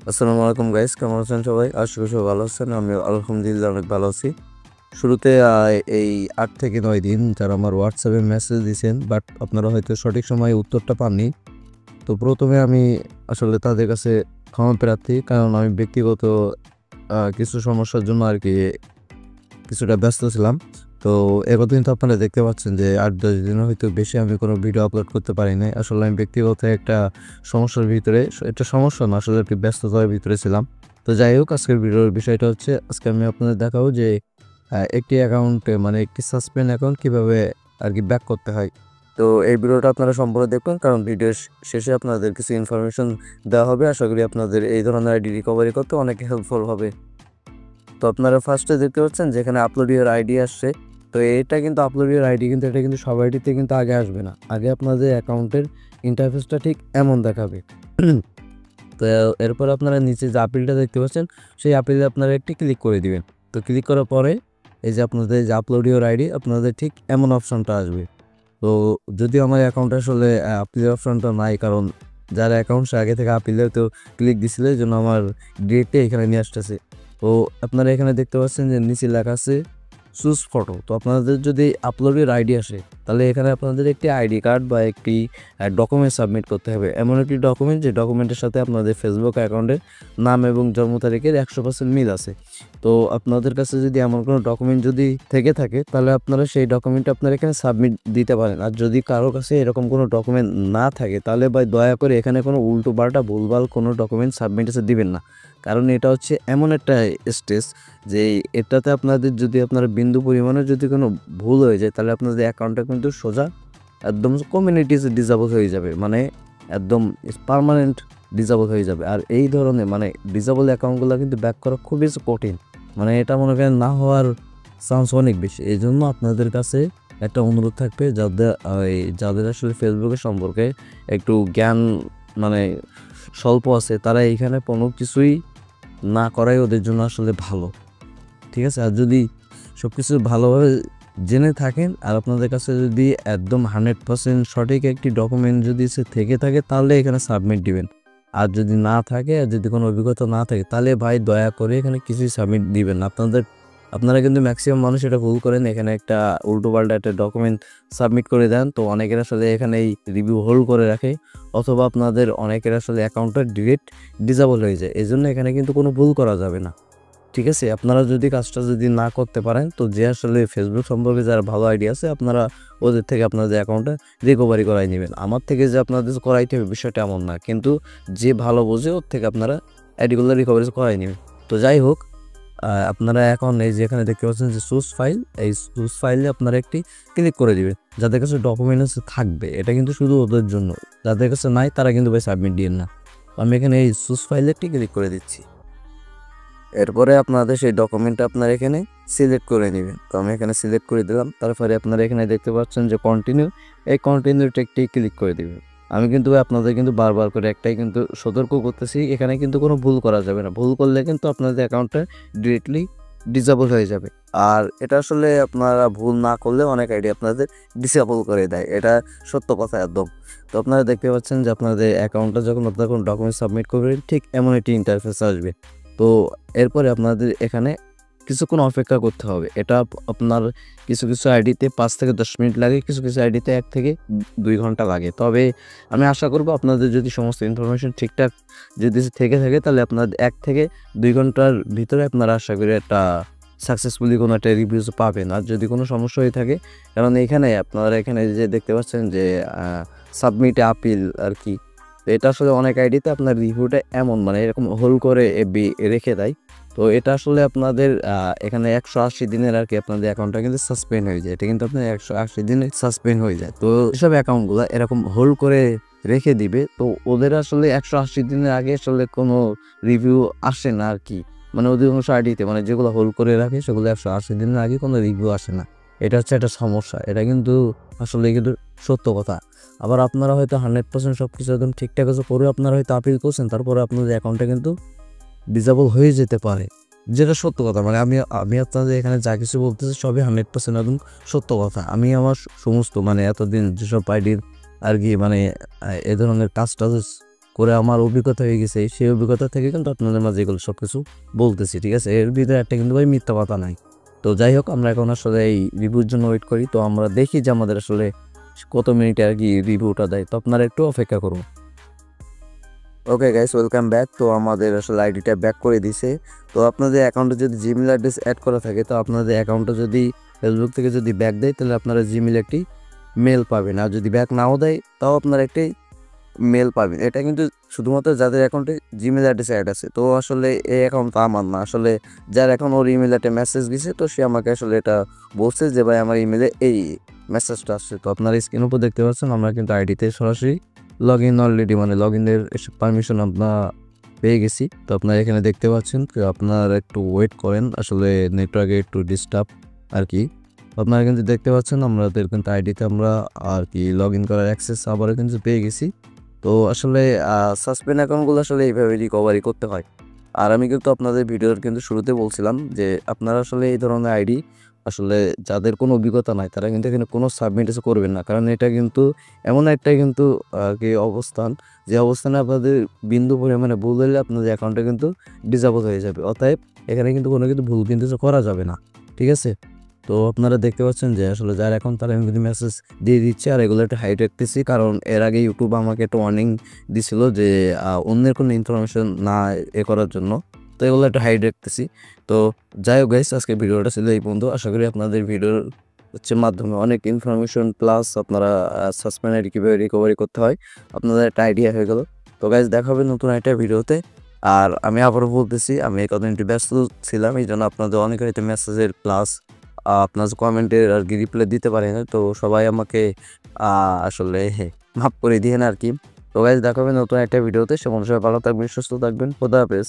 আসসালামু আলাইকুম গাইস, কেমন আছেন সবাই? আশা করি সবাই ভালো আছেন। আমি আলহামদুলিল্লাহ অনেক ভালো আছি। শুরুতে এই ৮ থেকে ৯ দিন যারা আমার হোয়াটসঅ্যাপে মেসেজ দিয়েছেন, বাট আপনারা হয়তো সঠিক সময়ে উত্তরটা পাননি। তো প্রথমে আমি আসলে তাদের কাছে ক্ষমা প্রার্থী, কারণ আমি ব্যক্তিগত কিছু সমস্যার জন্য আর কি কিছুটা ব্যস্ত ছিলাম। তো এতদিন তো আপনারা দেখতে পাচ্ছেন যে ৮-১০ দিনের হয়তো বেশি আমি কোনো ভিডিও আপলোড করতে পারি নাই। আসলে আমি ব্যক্তিগত একটা সমস্যার ভিতরে, এটা সমস্যা না, আসলে একটি ব্যস্ততার ভিতরে ছিলাম। তো যাই হোক, আজকের ভিডিওর বিষয়টা হচ্ছে, আজকে আমি আপনাদের দেখাবো যে একটি অ্যাকাউন্টে মানে একটি সাসপেন্ড অ্যাকাউন্ট কীভাবে আর কি ব্যাক করতে হয়। তো এই ভিডিওটা আপনারা সম্পূর্ণ দেখবেন, কারণ ভিডিওর শেষে আপনাদের কিছু ইনফরমেশন দেওয়া হবে। আশা করি আপনাদের এই ধরনের আইডি রিকভারি করতে অনেক হেল্পফুল হবে। তো আপনারা ফার্স্টে দেখতে পাচ্ছেন যেখানে আপলোড ইউর আইডি আসছে। তো এটা কিন্তু আপলোড ইউর আইডি, কিন্তু এটা কিন্তু সব আইডিতে কিন্তু আগে আসবে না। আগে আপনাদের অ্যাকাউন্টের ইন্টারফেসটা ঠিক এমন দেখাবে। তো এরপর আপনারা নিচে যে আপিলটা দেখতে পাচ্ছেন, সেই আপিলে আপনারা একটি ক্লিক করে দিবেন। তো ক্লিক করার পরে এই যে আপনাদের যে আপলোড ইউর আইডি, আপনাদের ঠিক এমন অপশনটা আসবে। তো যদিও আমার অ্যাকাউন্টে আসলে আপিলের অপশনটা নাই, কারণ যার অ্যাকাউন্ট সে আগে থেকে আপিলে তো ক্লিক দিছিল, এই জন্য আমার ডিরেক্টলি এখানে নিয়ে আসতেছে। তো আপনারা এখানে দেখতে পাচ্ছেন যে নিচে লেখা আছে চুজ ফটো। তো আপনাদের যদি আপলোডের আইডি আসে, তাহলে এখানে আপনাদের একটি আইডি কার্ড বা একটি ডকুমেন্ট সাবমিট করতে হবে। এমন একটি ডকুমেন্ট যে ডকুমেন্টের সাথে আপনাদের ফেসবুক অ্যাকাউন্টের নাম এবং জন্ম তারিখের 100% মিল আছে। তো আপনাদের কাছে যদি এমন কোনো ডকুমেন্ট যদি থেকে থাকে, তাহলে আপনারা সেই ডকুমেন্টটা আপনারা এখানে সাবমিট দিতে পারেন। আর যদি কারো কাছে এরকম কোনো ডকুমেন্ট না থাকে, তাহলে ভাই দয়া করে এখানে কোনো উল্টো পাল্টা ভুলভাল কোনো ডকুমেন্ট সাবমিট দিবেন না। কারণ এটা হচ্ছে এমন একটা স্টেজ যে এটাতে আপনাদের যদি আপনারা বিন্দু পরিমাণে যদি কোনো ভুল হয়ে যায়, তাহলে আপনাদের অ্যাকাউন্টটা কিন্তু সোজা একদম কমিউনিটিস ডিসেবল হয়ে যাবে, মানে একদম পার্মানেন্ট ডিসেবল হয়ে যাবে। আর এই ধরনের মানে ডিসেবল অ্যাকাউন্টগুলো কিন্তু ব্যাক করা খুবই কঠিন, মানে এটা মনে করেন না হওয়ার চান্স অনেক বেশি। এই জন্য আপনাদের কাছে একটা অনুরোধ থাকবে, যাদের আসলে ফেসবুকের সম্পর্কে একটু জ্ঞান মানে স্বল্প আছে, তারা এইখানে কোনো কিছুই না করাই ওদের জন্য আসলে ভালো। ঠিক আছে? আর যদি সব কিছু ভালোভাবে জেনে থাকেন আর আপনাদের কাছে যদি একদম 100% সঠিক একটি ডকুমেন্ট যদি থেকে থাকে, তাহলে এখানে সাবমিট দিবেন। আর যদি না থাকে, আর যদি কোনো অভিজ্ঞতা না থাকে, তাহলে ভাই দয়া করে এখানে কিছুই সাবমিট দিবেন না। আপনারা কিন্তু ম্যাক্সিমাম মানুষ এটা ভুল করেন, এখানে একটা উল্টোপাল্টা একটা ডকুমেন্ট সাবমিট করে দেন। তো অনেকের আসলে এখানে এই রিভিউ হোল্ড করে রাখে, অথবা আপনাদের অনেকের আসলে অ্যাকাউন্টটা ডিরেক্ট ডিসেবল হয়ে যায়। এই জন্য এখানে কিন্তু কোনো ভুল করা যাবে না। ঠিক আছে? আপনারা যদি কাজটা যদি না করতে পারেন, তো যে আসলে ফেসবুক সম্পর্কে যারা ভালো আইডিয়া আছে, আপনারা ওদের থেকে আপনাদের অ্যাকাউন্টটা রিকভারি করাই নেবেন। আমার থেকে যে আপনাদের করাইতে হবে বিষয়টা এমন না, কিন্তু যে ভালো বোঝে ওর থেকে আপনারা আইডিগুলো রিকভারি করাই নেবেন। তো যাই হোক, আপনারা এখন এই যে এখানে দেখতে পাচ্ছেন যে চুজ ফাইল, এই চুজ ফাইলে আপনারা একটি ক্লিক করে দিবেন। যাদের কাছে ডকুমেন্টস থাকবে, এটা কিন্তু শুধু ওদের জন্য, যাদের কাছে নাই তারা কিন্তু ভাই সাবমিট দিন না। আমি এখানে এই চুজ ফাইলে একটি ক্লিক করে দিচ্ছি। এরপরে আপনাদের সেই ডকুমেন্টটা আপনারা এখানে সিলেক্ট করে নেবেন। তো আমি এখানে সিলেক্ট করে দিলাম। তারপরে আপনারা এখানে দেখতে পাচ্ছেন যে কন্টিনিউ, এই কন্টিনিউতে একটি ক্লিক করে দিবেন। আমি কিন্তু আপনাদের কিন্তু বারবার করে একটাই কিন্তু সতর্ক করতেছি, এখানে কিন্তু কোনো ভুল করা যাবে না। ভুল করলে কিন্তু আপনাদের অ্যাকাউন্টটা ডিরেক্টলি ডিসেবল হয়ে যাবে। আর এটা আসলে আপনারা ভুল না করলে অনেক আইডি আপনাদের ডিসেবল করে দেয়, এটা সত্য কথা একদম। তো আপনারা দেখতে পাচ্ছেন যে আপনাদের অ্যাকাউন্টটা যখন আপনারা কোনো ডকুমেন্ট সাবমিট করবেন, ঠিক এমন একটি ইন্টারফেস আসবে। তো এরপরে আপনাদের এখানে কিছুক্ষণ অপেক্ষা করতে হবে। এটা আপনার কিছু আইডিতে ৫ থেকে ১০ মিনিট লাগে, কিছু আইডিতে ১ থেকে ২ ঘন্টা লাগে। তবে আমি আশা করব আপনাদের যদি সমস্ত ইনফরমেশন ঠিকঠাক যদি থেকে থাকে, তাহলে আপনাদের ১ থেকে ২ ঘন্টার ভিতরে আপনারা আশা করি একটা সাকসেসফুলি কোনো একটা রিভিউজ পাবেন। আর যদি কোনো সমস্যা হয়ে থাকে, কারণ এখানে আপনারা এখানে যে দেখতে পাচ্ছেন যে সাবমিট আপিল আর কি, তো এটা আসলে অনেক আইডিতে আপনার রিভিউটা এমন মানে এরকম হোল্ড করে রেখে দেয়। তো এটা আসলে আপনাদের এখানে ১৮০ দিনের আর কি আপনাদের অ্যাকাউন্টটা কিন্তু সাসপেন্ড হয়ে যায়। এটা কিন্তু আপনার ১৮০ দিনে সাসপেন্ড হয়ে যায়। তো এসব অ্যাকাউন্টগুলো এরকম হোল্ড করে রেখে দিবে। তো ওদের আসলে ১৮০ দিনের আগে আসলে কোনো রিভিউ আসে না আর কি। মানে অধিকাংশ আইডিতে মানে যেগুলো হোল্ড করে রাখে, সেগুলো ১৮০ দিনের আগে কোনো রিভিউ আসে না। এটা হচ্ছে একটা সমস্যা। এটা কিন্তু আসলে কিন্তু সত্য কথা। আবার আপনারা হয়তো 100% সব কিছু একদম ঠিকঠাক আছে করে আপনারা হয়তো আপিল করছেন, তারপরে আপনাদের অ্যাকাউন্টটা কিন্তু ডিসেবল হয়ে যেতে পারে, যেটা সত্য কথা। মানে আমি আপনাদের এখানে যা কিছু বলতেছি সবই 100% একদম সত্য কথা। আমি আমার সমস্ত মানে এতদিন যেসব আইডির আর কি মানে এ ধরনের কাজটা করে আমার অভিজ্ঞতা হয়ে গেছে, সেই অভিজ্ঞতা থেকে কিন্তু আপনাদের মাঝে এগুলো সব কিছু বলতেছি, ঠিক আছে? এর ভিতরে একটা কিন্তু ভাই মিথ্যা কথা নাই। তো যাই হোক, আমরা এখন আসলে এই রিভিউর জন্য ওয়েট করি। তো আমরা দেখি যে আমাদের আসলে কত মিনিটে আর কি রিভিউটা দেয়। তো আপনারা একটু অপেক্ষা করুন। Okay guys, welcome back. তো আমাদের আসলে আইডিটা ব্যাক করে দিছে। তো আপনাদের অ্যাকাউন্টে যদি জিমেল অ্যাড্রেস অ্যাড করা থাকে, তো আপনাদের অ্যাকাউন্টে যদি ফেসবুক থেকে যদি ব্যাক দেয়, তাহলে আপনারা জিমেল একটি মেল পাবেন। আর যদি ব্যাক নাও দেয়, তাও আপনারা একটি মেল পাবেন। এটা কিন্তু শুধুমাত্র যাদের অ্যাকাউন্টে জিমেল অ্যাড্রেস অ্যাড আছে। তো আসলে এই অ্যাকাউন্ট আমার না, আসলে যার এখন ওর ইমেলে একটা মেসেজ গেছে, তো সে আমাকে আসলে এটা বলছে যে ভাই আমার ইমেলে এই মেসেজটা আসছে। তো আপনারা স্ক্রিনের উপর দেখতে পাচ্ছেন, আমরা কিন্তু আইডিতে সরাসরি লগ ইন অলরেডি, মানে লগ ইনের পারমিশন আমরা পেয়ে গেছি। তো আপনারা এখানে দেখতে পাচ্ছেন, তো আপনারা একটু ওয়েট করেন, আসলে নেটওয়ার্কে একটু ডিস্টার্ব আর কি। আপনারা কিন্তু দেখতে পাচ্ছেন আমাদের কিন্তু আইডিতে আমরা আর কি লগ ইন করার অ্যাক্সেস আবারও কিন্তু পেয়ে গেছি। তো আসলে সাসপেন্ড অ্যাকাউন্টগুলো আসলে এইভাবে রিকভারি করতে হয়। আর আমি কিন্তু আপনাদের ভিডিওর কিন্তু শুরুতে বলছিলাম যে আপনারা আসলে এই ধরনের আইডি আসলে যাদের কোনো অভিজ্ঞতা নাই, তারা কিন্তু এখানে কোনো সাবমিট করবেন না। কারণ এটা কিন্তু এমন একটা কিন্তু আর কি অবস্থান, যে অবস্থানে আপনাদের বিন্দু পরিমাণে ভুল হলে আপনাদের অ্যাকাউন্টটা কিন্তু ডিসেবল হয়ে যাবে। অতএব এখানে কিন্তু কোনো কিন্তু ভুল কিন্তু করা যাবে না, ঠিক আছে? তো আপনারা দেখতে পাচ্ছেন যে আসলে যার অ্যাকাউন্ট তারা কিন্তু মেসেজ দিয়ে দিচ্ছে, আর এগুলো একটা হাইড রাখতেছি, কারণ এর আগে ইউটিউব আমাকে একটা ওয়ার্নিং দিছিল যে অন্যের কোনো ইনফরমেশন না করার জন্য। তো এগুলো একটা হাইড রাখতেছি। তো যাই হোক গাইস, আজকে ভিডিওটা ছিল এই পর্যন্ত। আশা করি আপনাদের ভিডিওর মাধ্যমে অনেক ইনফরমেশন প্লাস আপনারা সাসপেন্ড আইডি কীভাবে রিকভারি করতে হয় আপনাদের একটা আইডিয়া হয়ে গেল। তো গাইস, দেখা হবে নতুন একটা ভিডিওতে। আর আমি আবারও বলতেছি, আমি এই কদিন একটু ব্যস্ত ছিলাম, এই জন্য আপনাদের অনেক হয়তো মেসেজের প্লাস আপনার কমেন্টের আর কি রিপ্লাই দিতে পারি না। তো সবাই আমাকে আসলে মাফ করে দিয়েন আর কি। তো গাইস, দেখা হবে নতুন একটা ভিডিওতে। সে সবাই ভালো থাকবেন, সুস্থ থাকবেন। খোদা হাফেজ।